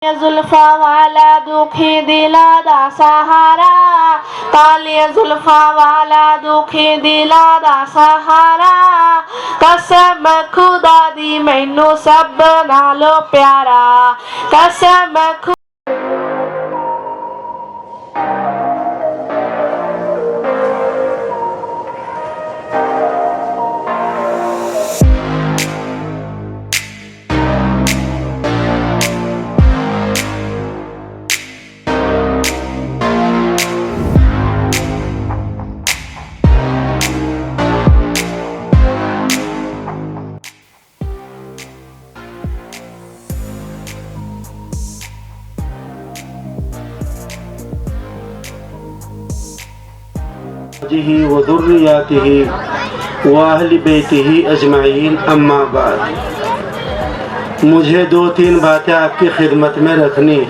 जुल्फा वाला दुखी दिला दा सहारा, काली जुल्फा वाला दुखी दिला दा सहारा, कसम खुदा दी मैनू सब नालों प्यारा, कसम व दुर्रियातिही व अहली बैतिही अजमाइन अम्मा बाद। मुझे 2-3 बातें आपकी खिदमत में रखनी है।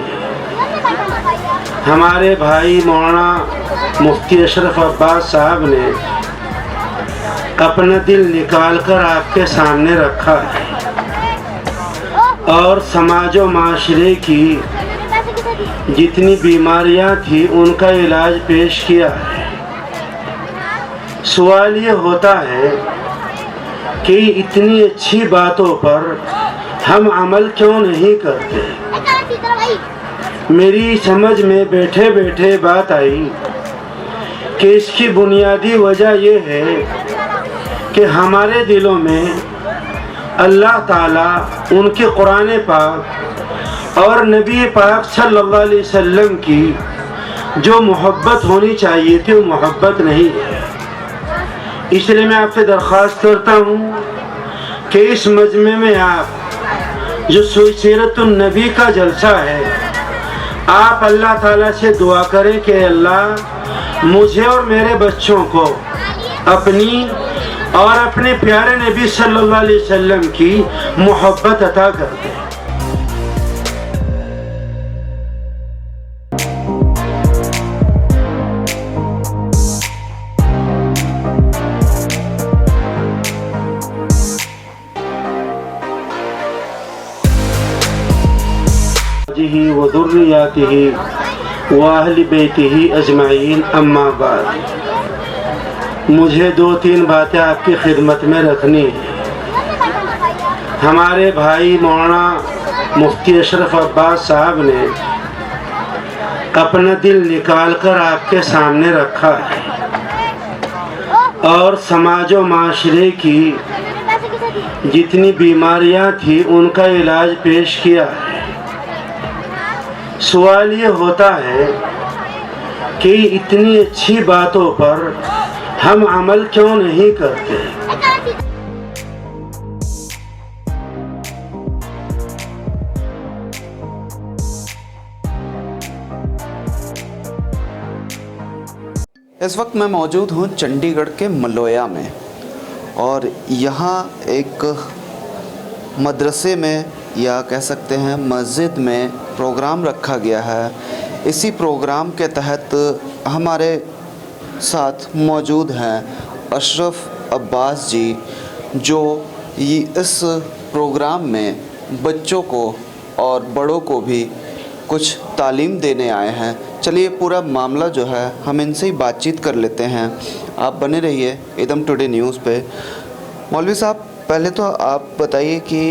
हमारे भाई मौलाना मुफ्ती अशरफ अब्बास साहब ने अपना दिल निकाल कर आपके सामने रखा है और समाज व माशरे की जितनी बीमारियां थी उनका इलाज पेश किया है। सवाल ये होता है कि इतनी अच्छी बातों पर हम अमल क्यों नहीं करते। मेरी समझ में बैठे बैठे बात आई कि इसकी बुनियादी वजह ये है कि हमारे दिलों में अल्लाह ताला उनके कुरान पाक और नबी पाक सल्लल्लाहु अलैहि वसल्लम की जो मोहब्बत होनी चाहिए थी वो मोहब्बत नहीं है। इसलिए मैं आपसे दरख्वास्त करता हूँ कि इस मजमे में आप जो सीरतुन नबी का जलसा है, आप अल्लाह ताला से दुआ करें कि अल्लाह मुझे और मेरे बच्चों को अपनी और अपने प्यारे नबी सल्लल्लाहु अलैहि वसल्लम की मोहब्बत अता कर दे। व दुर्रियातिही व अहली बैतिही अजमाइन अम्मा बाद। मुझे 2-3 बातें आपकी खिदमत में रखनी है। हमारे भाई मौलाना मुफ्ती अशरफ अब्बास साहब ने अपना दिल निकाल कर आपके सामने रखा है और समाज व माशरे की जितनी बीमारियां थी उनका इलाज पेश किया है। सवाल ये होता है कि इतनी अच्छी बातों पर हम अमल क्यों नहीं करते। इस वक्त मैं मौजूद हूँ चंडीगढ़ के मलोया में और यहाँ एक मदरसे में या कह सकते हैं मस्जिद में प्रोग्राम रखा गया है। इसी प्रोग्राम के तहत हमारे साथ मौजूद हैं अशरफ अब्बास जी, जो इस प्रोग्राम में बच्चों को और बड़ों को भी कुछ तालीम देने आए हैं। चलिए पूरा मामला जो है हम इनसे ही बातचीत कर लेते हैं। आप बने रहिए एकदम टुडे न्यूज़ पे। मौलवी साहब, पहले तो आप बताइए कि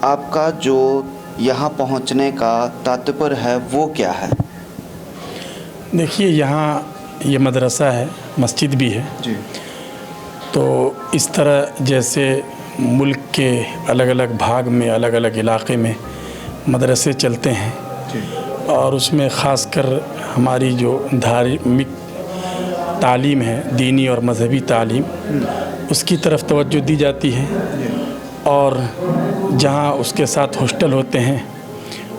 आपका जो यहाँ पहुँचने का तात्पर्य है वो क्या है। देखिए, यहाँ ये मदरसा है, मस्जिद भी है जी। तो इस तरह जैसे मुल्क के अलग अलग भाग में अलग अलग इलाक़े में मदरसे चलते हैं जी। और उसमें ख़ासकर हमारी जो धार्मिक तालीम है, दीनी और मजहबी तालीम, उसकी तरफ तवज्जो दी जाती है। और जहाँ उसके साथ हॉस्टल होते हैं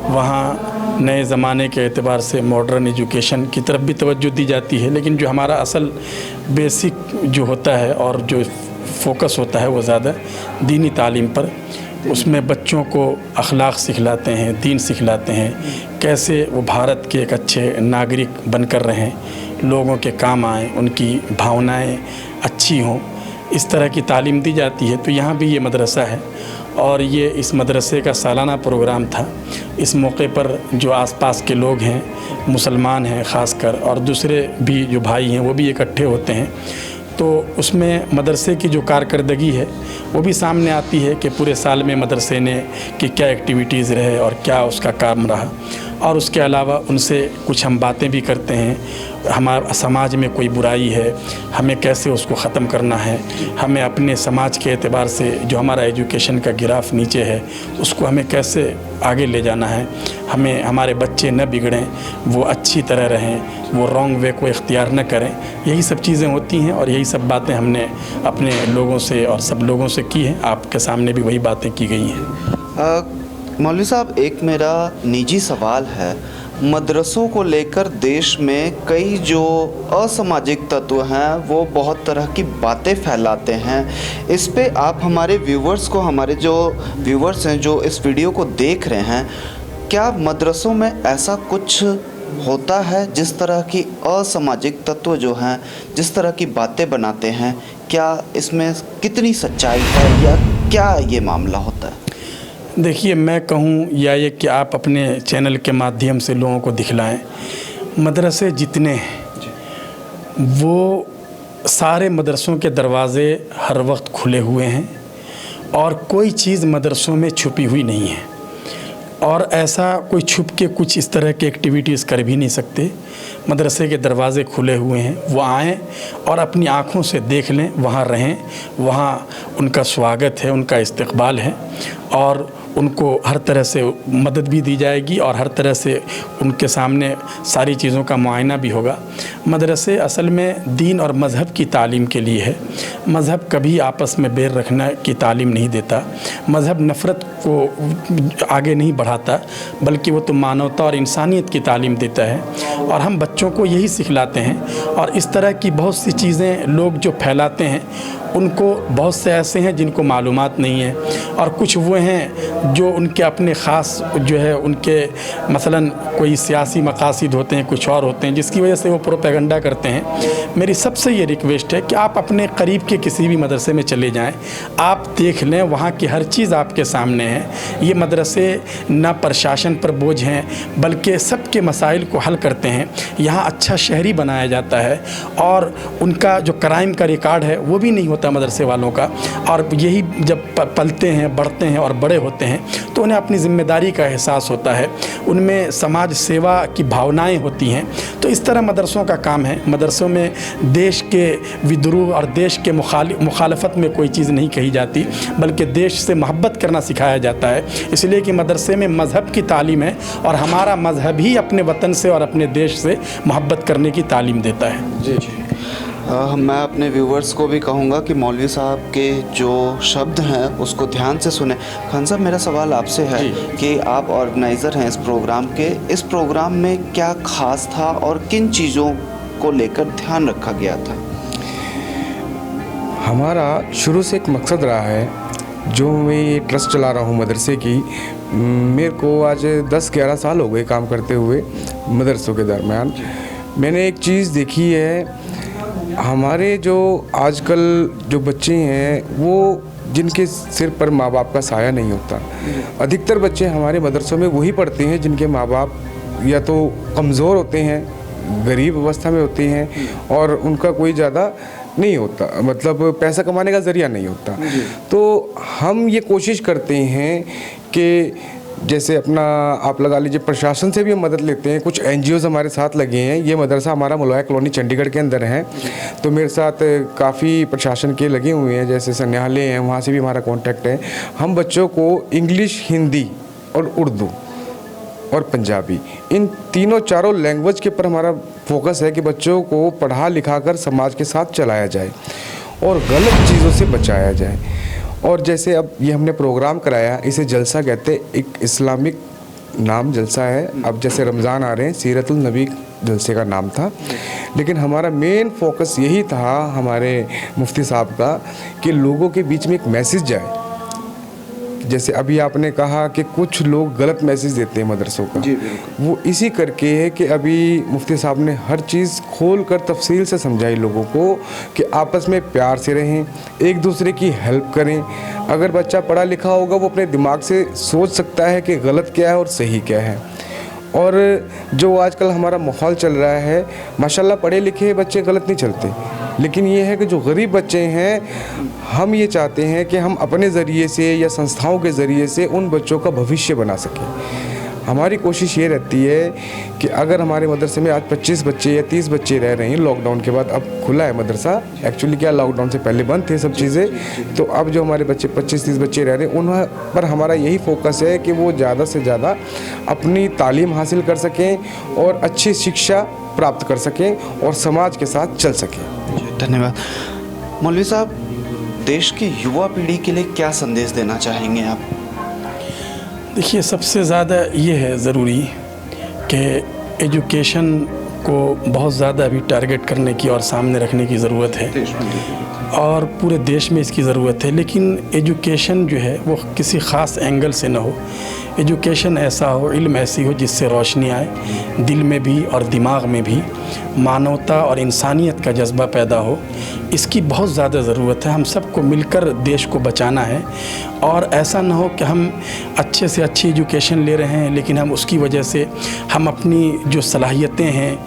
वहाँ नए ज़माने के एतबार से मॉडर्न एजुकेशन की तरफ भी तवज्जो दी जाती है। लेकिन जो हमारा असल बेसिक जो होता है और जो फोकस होता है वो ज़्यादा दीनी तालीम पर, उसमें बच्चों को अखलाक सिखलाते हैं, दीन सिखलाते हैं, कैसे वो भारत के एक अच्छे नागरिक बनकर रहें, लोगों के काम आएँ, उनकी भावनाएं अच्छी हों, इस तरह की तालीम दी जाती है। तो यहाँ भी ये मदरसा है और ये इस मदरसे का सालाना प्रोग्राम था। इस मौके पर जो आसपास के लोग हैं, मुसलमान हैं ख़ासकर, और दूसरे भी जो भाई हैं वो भी इकट्ठे होते हैं, तो उसमें मदरसे की जो कारकर्दगी है वो भी सामने आती है कि पूरे साल में मदरसे ने की क्या एक्टिविटीज़ रहे और क्या उसका काम रहा। और उसके अलावा उनसे कुछ हम बातें भी करते हैं, हमारे समाज में कोई बुराई है, हमें कैसे उसको ख़त्म करना है, हमें अपने समाज के एतबार से जो हमारा एजुकेशन का गिराफ नीचे है उसको हमें कैसे आगे ले जाना है, हमें हमारे बच्चे न बिगड़ें, वो अच्छी तरह रहें, वो रॉन्ग वे को इख्तियार न करें। यही सब चीज़ें होती हैं और यही सब बातें हमने अपने लोगों से और सब लोगों से की हैं। आपके सामने भी वही बातें की गई हैं। मौलवी साहब, एक मेरा निजी सवाल है। मदरसों को लेकर देश में कई जो असामाजिक तत्व हैं वो बहुत तरह की बातें फैलाते हैं। इस पे आप हमारे व्यूवर्स को, हमारे जो व्यूवर्स हैं जो इस वीडियो को देख रहे हैं, क्या मदरसों में ऐसा कुछ होता है जिस तरह की असामाजिक तत्व जो हैं जिस तरह की बातें बनाते हैं, क्या इसमें कितनी सच्चाई है या क्या ये मामला होता है? देखिए, मैं कहूँ या ये कि आप अपने चैनल के माध्यम से लोगों को दिखलाएं, मदरसे जितने हैं वो सारे मदरसों के दरवाज़े हर वक्त खुले हुए हैं और कोई चीज़ मदरसों में छुपी हुई नहीं है, और ऐसा कोई छुप के कुछ इस तरह की एक्टिविटीज़ कर भी नहीं सकते। मदरसे के दरवाज़े खुले हुए हैं, वो आएँ और अपनी आँखों से देख लें, वहाँ रहें, वहाँ उनका स्वागत है, उनका इस्तकबाल है और उनको हर तरह से मदद भी दी जाएगी और हर तरह से उनके सामने सारी चीज़ों का मुआयना भी होगा। मदरसे असल में दीन और मज़हब की तालीम के लिए है। मज़हब कभी आपस में बैर रखने की तालीम नहीं देता, मज़हब नफ़रत को आगे नहीं बढ़ाता, बल्कि वो तो मानवता और इंसानियत की तालीम देता है और हम बच्चों को यही सिखलाते हैं। और इस तरह की बहुत सी चीज़ें लोग जो फैलाते हैं उनको, बहुत से ऐसे हैं जिनको मालूमात नहीं है और कुछ वो हैं जो उनके अपने ख़ास जो है उनके मसलन कोई सियासी मकासद होते हैं, कुछ और होते हैं, जिसकी वजह से वो प्रोपेगेंडा करते हैं। मेरी सबसे ये रिक्वेस्ट है कि आप अपने करीब के किसी भी मदरसे में चले जाएं, आप देख लें, वहाँ की हर चीज़ आपके सामने है। ये मदरसे न प्रशासन पर बोझ हैं बल्कि सबके मसाइल को हल करते हैं। यहाँ अच्छा शहरी बनाया जाता है और उनका जो क्राइम का रिकॉर्ड है वो भी नहीं होता मदरसे वालों का। और यही जब पलते हैं, बढ़ते हैं और बड़े होते हैं तो उन्हें अपनी ज़िम्मेदारी का एहसास होता है, उनमें समाज सेवा की भावनाएं होती हैं। तो इस तरह मदरसों का काम है। मदरसों में देश के विद्रोह और देश के मुखालफत में कोई चीज़ नहीं कही जाती, बल्कि देश से मोहब्बत करना सिखाया जाता है, इसलिए कि मदरसे में मज़हब की तालीम है और हमारा मज़हब ही अपने वतन से और अपने देश से मोहब्बत करने की तालीम देता है। जी जी। मैं अपने व्यूवर्स को भी कहूँगा कि मौलवी साहब के जो शब्द हैं उसको ध्यान से सुने। खान साहब, मेरा सवाल आपसे है कि आप ऑर्गेनाइज़र हैं इस प्रोग्राम के, इस प्रोग्राम में क्या ख़ास था और किन चीज़ों को लेकर ध्यान रखा गया था? हमारा शुरू से एक मकसद रहा है, जो मैं ये ट्रस्ट चला रहा हूँ मदरसे की, मेरे को आज 10-11 साल हो गए काम करते हुए मदरसों के दरमियान। मैंने एक चीज़ देखी है, हमारे जो आजकल जो बच्चे हैं वो जिनके सिर पर माँ बाप का साया नहीं होता, अधिकतर बच्चे हमारे मदरसों में वही पढ़ते हैं जिनके माँ बाप या तो कमज़ोर होते हैं, गरीब अवस्था में होते हैं और उनका कोई ज़्यादा नहीं होता, मतलब पैसा कमाने का ज़रिया नहीं होता। तो हम ये कोशिश करते हैं कि जैसे अपना आप लगा लीजिए, प्रशासन से भी हम मदद लेते हैं। कुछ NGOs हमारे साथ लगे हैं। ये मदरसा हमारा मलवाया कॉलोनी चंडीगढ़ के अंदर है, तो मेरे साथ काफ़ी प्रशासन के लगे हुए हैं, जैसे संन्यालय हैं, वहाँ से भी हमारा कांटेक्ट है। हम बच्चों को इंग्लिश, हिंदी और उर्दू और पंजाबी, इन तीनों चारों लैंग्वेज के ऊपर हमारा फोकस है कि बच्चों को पढ़ा लिखा कर समाज के साथ चलाया जाए और गलत चीज़ों से बचाया जाए। और जैसे अब ये हमने प्रोग्राम कराया, इसे जलसा कहते हैं, एक इस्लामिक नाम जलसा है। अब जैसे रमज़ान आ रहे हैं, सीरतुल नबी जलसे का नाम था, लेकिन हमारा मेन फोकस यही था हमारे मुफ्ती साहब का कि लोगों के बीच में एक मैसेज जाए, जैसे अभी आपने कहा कि कुछ लोग गलत मैसेज देते हैं मदरसों का, जी बिल्कुल। वो इसी करके है कि अभी मुफ्ती साहब ने हर चीज़ खोल कर तफसील से समझाई लोगों को कि आपस में प्यार से रहें, एक दूसरे की हेल्प करें। अगर बच्चा पढ़ा लिखा होगा वो अपने दिमाग से सोच सकता है कि गलत क्या है और सही क्या है। और जो आजकल हमारा माहौल चल रहा है, माशाल्लाह पढ़े लिखे बच्चे गलत नहीं चलते, लेकिन ये है कि जो गरीब बच्चे हैं, हम ये चाहते हैं कि हम अपने ज़रिए से या संस्थाओं के ज़रिए से उन बच्चों का भविष्य बना सकें। हमारी कोशिश ये रहती है कि अगर हमारे मदरसे में आज 25 बच्चे या 30 बच्चे रह रहे हैं, लॉकडाउन के बाद अब खुला है मदरसा, एक्चुअली क्या लॉकडाउन से पहले बंद थे सब चीज़ें, तो अब जो हमारे बच्चे 25-30 बच्चे रह रहे हैं उन पर हमारा यही फोकस है कि वो ज़्यादा से ज़्यादा अपनी तालीम हासिल कर सकें और अच्छी शिक्षा प्राप्त कर सकें और समाज के साथ चल सकें। धन्यवाद। मौलवी साहब, देश की युवा पीढ़ी के लिए क्या संदेश देना चाहेंगे आप? देखिए, सबसे ज़्यादा ये है ज़रूरी कि एजुकेशन को बहुत ज़्यादा अभी टारगेट करने की और सामने रखने की ज़रूरत है और पूरे देश में इसकी ज़रूरत है। लेकिन एजुकेशन जो है वो किसी ख़ास एंगल से ना हो। एजुकेशन ऐसा हो, इल्म ऐसी हो जिससे रोशनी आए दिल में भी और दिमाग में भी, मानवता और इंसानियत का जज्बा पैदा हो। इसकी बहुत ज़्यादा ज़रूरत है। हम सबको मिलकर देश को बचाना है और ऐसा ना हो कि हम अच्छे से अच्छी एजुकेशन ले रहे हैं लेकिन हम उसकी वजह से हम अपनी जो सलाहियतें हैं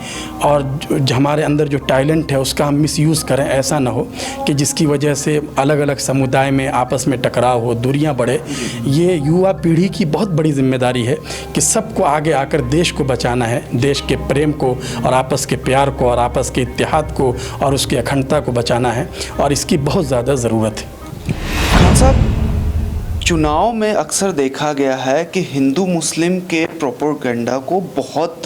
और जो हमारे अंदर जो टैलेंट है उसका हम मिसयूज़ करें। ऐसा ना हो कि जिसकी वजह से अलग अलग समुदाय में आपस में टकराव हो, दूरियां बढ़े। ये युवा पीढ़ी की बहुत बड़ी जिम्मेदारी है कि सबको आगे आकर देश को बचाना है, देश के प्रेम को और आपस के प्यार को और आपस के इत्तेहाद को और उसकी अखंडता को बचाना है और इसकी बहुत ज़्यादा ज़रूरत है। खान साहब, चुनाव में अक्सर देखा गया है कि हिंदू मुस्लिम के प्रोपेगेंडा को बहुत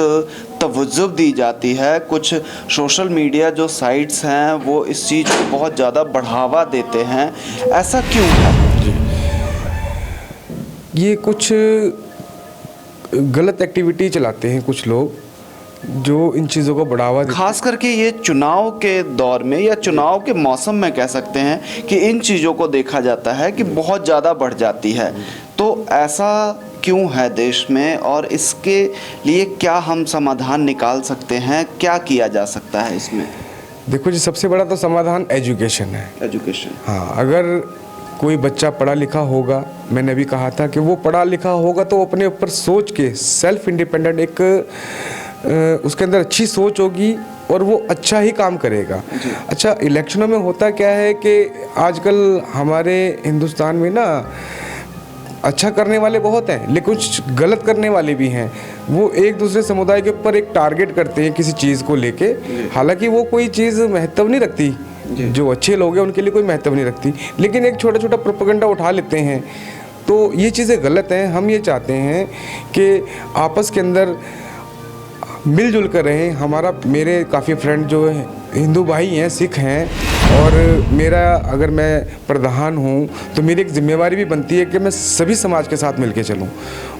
तवज्जो दी जाती है। कुछ सोशल मीडिया जो साइट्स हैं वो इस चीज़ को बहुत ज़्यादा बढ़ावा देते हैं, ऐसा क्यों है? ये कुछ गलत एक्टिविटी चलाते हैं कुछ लोग जो इन चीज़ों को बढ़ावा देते हैं। खास करके ये चुनाव के दौर में या चुनाव के मौसम में कह सकते हैं कि इन चीज़ों को देखा जाता है कि बहुत ज़्यादा बढ़ जाती है। तो ऐसा क्यों है देश में और इसके लिए क्या हम समाधान निकाल सकते हैं? क्या किया जा सकता है इसमें? देखो जी, सबसे बड़ा तो समाधान एजुकेशन है। एजुकेशन, हाँ, अगर कोई बच्चा पढ़ा लिखा होगा, मैंने अभी कहा था कि वो पढ़ा लिखा होगा तो अपने ऊपर सोच के सेल्फ इंडिपेंडेंट एक उसके अंदर अच्छी सोच होगी और वो अच्छा ही काम करेगा। अच्छा, इलेक्शनों में होता क्या है कि आजकल हमारे हिंदुस्तान में ना अच्छा करने वाले बहुत हैं लेकिन कुछ गलत करने वाले भी हैं। वो एक दूसरे समुदाय के ऊपर एक टारगेट करते हैं किसी चीज़ को लेके, हालांकि वो कोई चीज़ महत्व नहीं रखती। जो अच्छे लोग हैं उनके लिए कोई महत्व नहीं रखती, लेकिन एक छोटा छोटा प्रोपेगेंडा उठा लेते हैं। तो ये चीज़ें गलत हैं। हम ये चाहते हैं कि आपस के अंदर मिलजुल कर रहें। मेरे काफ़ी फ्रेंड जो हिंदू भाई हैं, सिख हैं, और मेरा अगर मैं प्रधान हूँ तो मेरी एक जिम्मेवारी भी बनती है कि मैं सभी समाज के साथ मिलके चलूँ।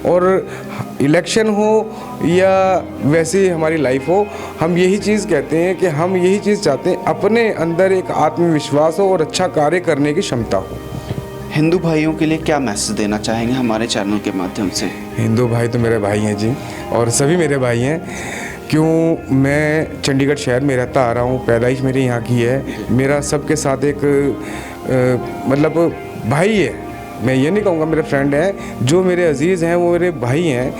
और इलेक्शन हो या वैसे ही हमारी लाइफ हो, हम यही चीज़ कहते हैं कि हम यही चीज़ चाहते हैं, अपने अंदर एक आत्मविश्वास हो और अच्छा कार्य करने की क्षमता हो। हिंदू भाइयों के लिए क्या मैसेज देना चाहेंगे हमारे चैनल के माध्यम से? हिंदू भाई तो मेरे भाई हैं जी, और सभी मेरे भाई हैं। क्यों, मैं चंडीगढ़ शहर में रहता आ रहा हूँ, पैदाइश मेरी यहाँ की है। मेरा सबके साथ एक मतलब भाई है। मैं ये नहीं कहूँगा मेरे फ्रेंड हैं, जो मेरे अजीज़ हैं वो मेरे भाई हैं।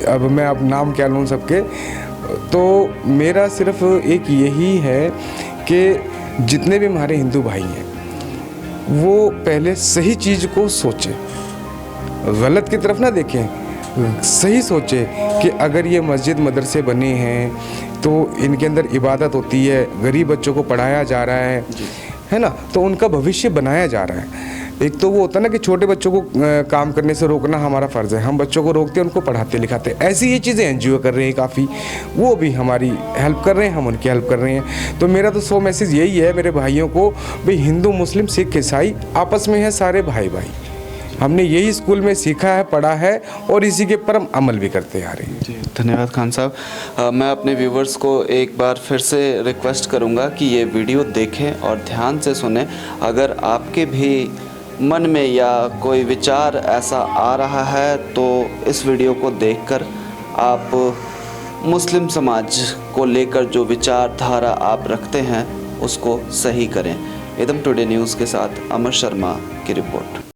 अब मैं अब नाम क्या लूँ सबके, तो मेरा सिर्फ एक यही है कि जितने भी हमारे हिंदू भाई हैं वो पहले सही चीज़ को सोचें, गलत की तरफ ना देखें, सही सोचे कि अगर ये मस्जिद मदरसे बने हैं तो इनके अंदर इबादत होती है, गरीब बच्चों को पढ़ाया जा रहा है ना, तो उनका भविष्य बनाया जा रहा है। एक तो वो होता है ना कि छोटे बच्चों को काम करने से रोकना हमारा फ़र्ज़ है, हम बच्चों को रोकते हैं, उनको पढ़ाते लिखाते। ऐसी ये चीज़ें एनजीओ कर रहे हैं काफ़ी, वो भी हमारी हेल्प कर रहे हैं, हम उनकी हेल्प कर रहे हैं। तो मेरा तो 100 मैसेज यही है मेरे भाइयों को, भाई हिंदू मुस्लिम सिख ईसाई आपस में है सारे भाई भाई। हमने यही स्कूल में सीखा है, पढ़ा है और इसी के ऊपर हम अमल भी करते आ रहे हैं। जी, धन्यवाद खान साहब। मैं अपने व्यूवर्स को एक बार फिर से रिक्वेस्ट करूंगा कि ये वीडियो देखें और ध्यान से सुनें। अगर आपके भी मन में या कोई विचार ऐसा आ रहा है तो इस वीडियो को देखकर आप मुस्लिम समाज को लेकर जो विचारधारा आप रखते हैं उसको सही करें। इदम टुडे न्यूज़ के साथ अमर शर्मा की रिपोर्ट।